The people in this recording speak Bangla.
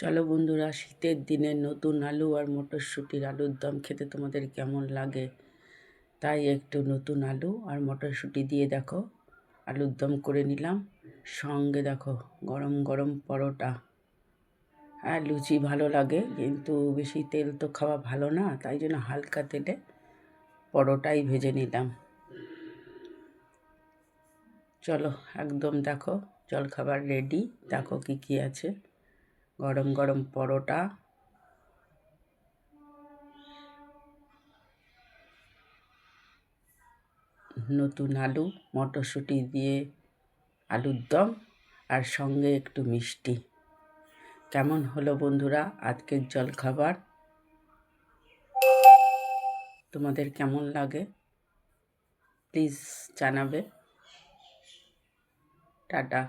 চলো বন্ধুরা, শীতের দিনে নতুন আলু আর মটরশুঁটির আলুর দম খেতে তোমাদের কেমন লাগে, তাই একটু নতুন আলু আর মটরশুঁটি দিয়ে দেখো আলুর দম করে নিলাম। সঙ্গে দেখো গরম গরম পরোটা। হ্যাঁ, লুচি ভালো লাগে, কিন্তু বেশি তেল তো খাওয়া ভালো না, তাই জন্য হালকা তেলে পরোটাই ভেজে নিলাম। চলো একদম দেখো জলখাবার রেডি। দেখো কি কি আছে। গরম গরম পরোটা, নতুন আলু মটরশুঁটি দিয়ে আলুর দম, আর সঙ্গে একটু মিষ্টি। কেমন হলো বন্ধুরা আজকের জলখাবার? তোমাদের কেমন লাগে প্লিজ জানাবে। টাটা।